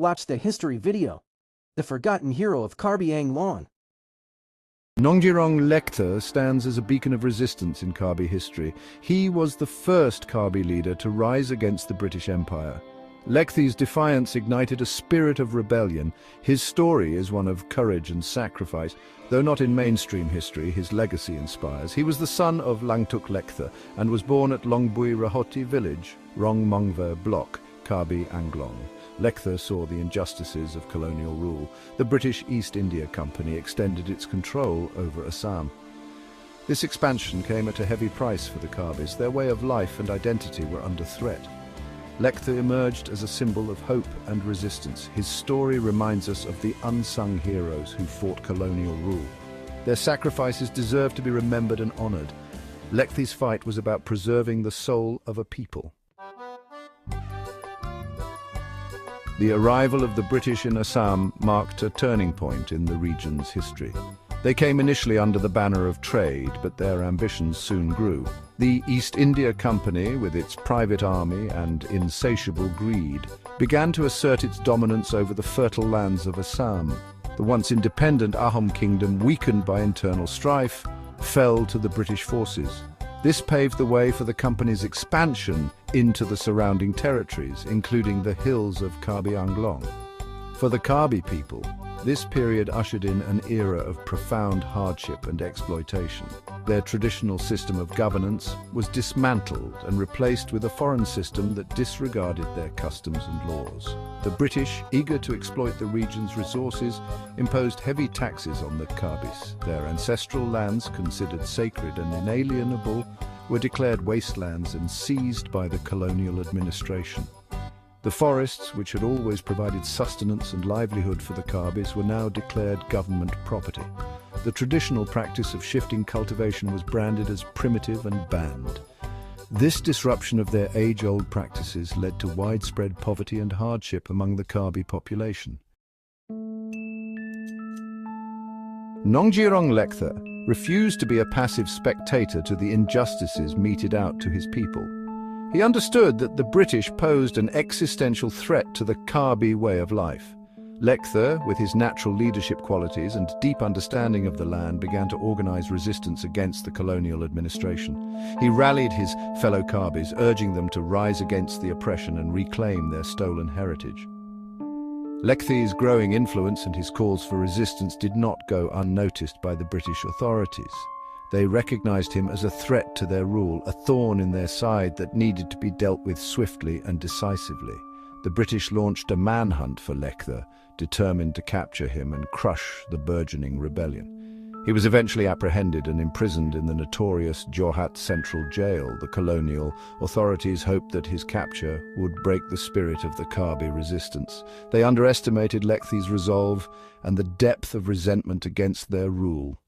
Watch the history video. The Forgotten Hero of Karbi Anglong. Nongjirong Lekthar stands as a beacon of resistance in Karbi history. He was the first Karbi leader to rise against the British Empire. Lekthar's defiance ignited a spirit of rebellion. His story is one of courage and sacrifice. Though not in mainstream history, his legacy inspires. He was the son of Langtuk Lekthar and was born at Longbui Rahoti village, Rongmongva block, Karbi Anglong. Lekthar saw the injustices of colonial rule. The British East India Company extended its control over Assam. This expansion came at a heavy price for the Karbis. Their way of life and identity were under threat. Lekthar emerged as a symbol of hope and resistance. His story reminds us of the unsung heroes who fought colonial rule. Their sacrifices deserve to be remembered and honored. Lekthar's fight was about preserving the soul of a people. The arrival of the British in Assam marked a turning point in the region's history. They came initially under the banner of trade, but their ambitions soon grew. The East India Company, with its private army and insatiable greed, began to assert its dominance over the fertile lands of Assam. The once independent Ahom kingdom, weakened by internal strife, fell to the British forces. This paved the way for the company's expansion into the surrounding territories, including the hills of Karbi Anglong. For the Karbi people, this period ushered in an era of profound hardship and exploitation. Their traditional system of governance was dismantled and replaced with a foreign system that disregarded their customs and laws. The British, eager to exploit the region's resources, imposed heavy taxes on the Karbis. Their ancestral lands, considered sacred and inalienable, were declared wastelands and seized by the colonial administration. The forests, which had always provided sustenance and livelihood for the Karbis, were now declared government property. The traditional practice of shifting cultivation was branded as primitive and banned. This disruption of their age-old practices led to widespread poverty and hardship among the Karbi population. Nongjirong Lekthar refused to be a passive spectator to the injustices meted out to his people. He understood that the British posed an existential threat to the Karbi way of life. Lekthar, with his natural leadership qualities and deep understanding of the land, began to organize resistance against the colonial administration. He rallied his fellow Karbis, urging them to rise against the oppression and reclaim their stolen heritage. Lekthar's growing influence and his calls for resistance did not go unnoticed by the British authorities. They recognized him as a threat to their rule, a thorn in their side that needed to be dealt with swiftly and decisively. The British launched a manhunt for Lekthar, determined to capture him and crush the burgeoning rebellion. He was eventually apprehended and imprisoned in the notorious Jorhat Central Jail. The colonial authorities hoped that his capture would break the spirit of the Karbi resistance. They underestimated Lekthar's resolve and the depth of resentment against their rule.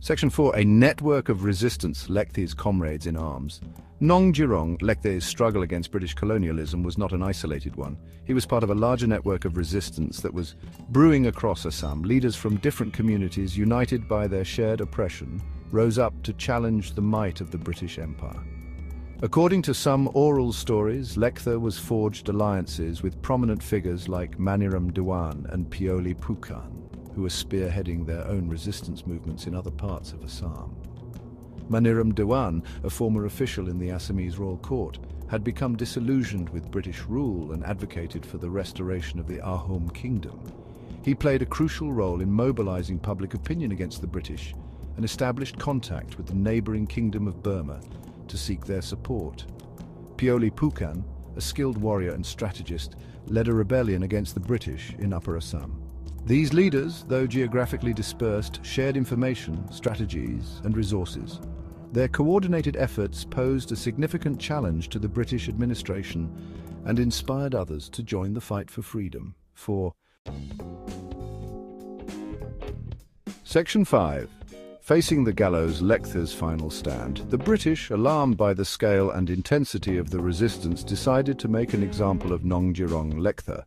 Section 4. A network of resistance, Lekthar's comrades in arms. Nongjirong Lekthar's struggle against British colonialism was not an isolated one. He was part of a larger network of resistance that was brewing across Assam. Leaders from different communities, united by their shared oppression, rose up to challenge the might of the British Empire. According to some oral stories, Lekthar was forged alliances with prominent figures like Maniram Dewan and Pioli Pukan, who were spearheading their own resistance movements in other parts of Assam. Maniram Dewan, a former official in the Assamese royal court, had become disillusioned with British rule and advocated for the restoration of the Ahom kingdom. He played a crucial role in mobilizing public opinion against the British and established contact with the neighboring kingdom of Burma to seek their support. Pioli Pukan, a skilled warrior and strategist, led a rebellion against the British in Upper Assam. These leaders, though geographically dispersed, shared information, strategies, and resources. Their coordinated efforts posed a significant challenge to the British administration and inspired others to join the fight for freedom. Section 5. Facing the gallows, Lekthar's final stand. The British, alarmed by the scale and intensity of the resistance, decided to make an example of Nongjirong Lekthar.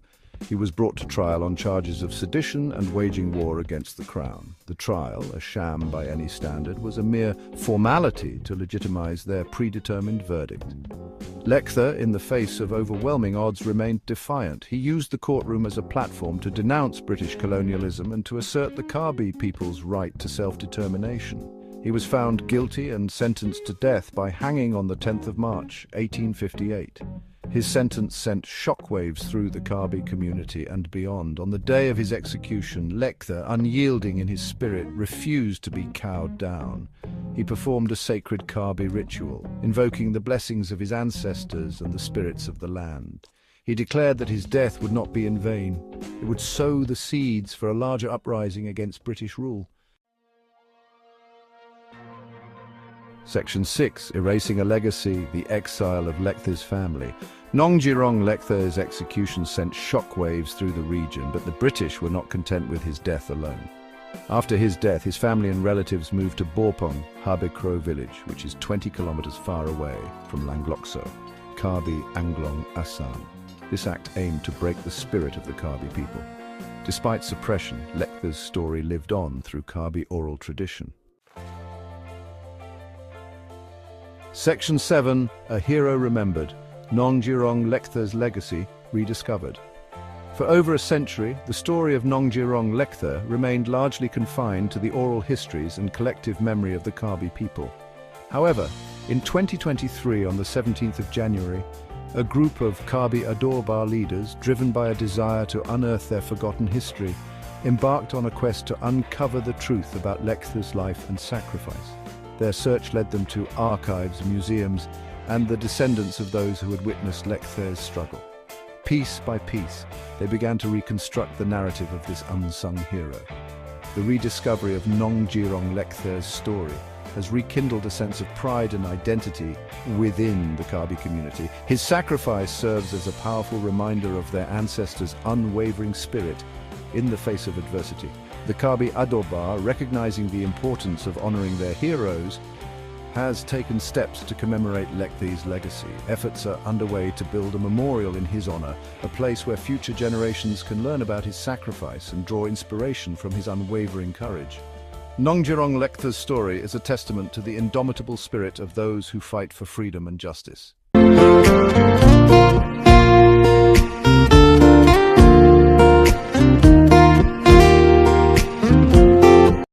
He was brought to trial on charges of sedition and waging war against the crown. The trial, a sham by any standard, was a mere formality to legitimize their predetermined verdict. Lecther, in the face of overwhelming odds, remained defiant. He used the courtroom as a platform to denounce British colonialism and to assert the Karbi people's right to self-determination. He was found guilty and sentenced to death by hanging on the 10th of March, 1858. His sentence sent shockwaves through the Karbi community and beyond. On the day of his execution, Lecther, unyielding in his spirit, refused to be cowed down. He performed a sacred Karbi ritual, invoking the blessings of his ancestors and the spirits of the land. He declared that his death would not be in vain. It would sow the seeds for a larger uprising against British rule. Section 6. Erasing a Legacy, the Exile of Lecther's Family. Nongjirong Lecther's execution sent shockwaves through the region, but the British were not content with his death alone. After his death, his family and relatives moved to Borpong, Habekro village, which is 20 kilometers far away from Langlokso, Karbi, Anglong, Assam. This act aimed to break the spirit of the Karbi people. Despite suppression, Lecther's story lived on through Karbi oral tradition. Section 7. A Hero Remembered. Nongjirong Lecther's Legacy Rediscovered. For over a century, the story of Nongjirong Lecther remained largely confined to the oral histories and collective memory of the Karbi people. However, in 2023, on the 17th of January, a group of Karbi Adorbar leaders, driven by a desire to unearth their forgotten history, embarked on a quest to uncover the truth about Lecther's life and sacrifice. Their search led them to archives, museums, and the descendants of those who had witnessed Lecther's struggle. Piece by piece, they began to reconstruct the narrative of this unsung hero. The rediscovery of Nongjirong Lecther's story has rekindled a sense of pride and identity within the Karbi community. His sacrifice serves as a powerful reminder of their ancestors' unwavering spirit in the face of adversity. The Karbi Adorbar, recognizing the importance of honoring their heroes, has taken steps to commemorate Lecther's legacy. Efforts are underway to build a memorial in his honor, a place where future generations can learn about his sacrifice and draw inspiration from his unwavering courage. Nongjirong Lecther's story is a testament to the indomitable spirit of those who fight for freedom and justice.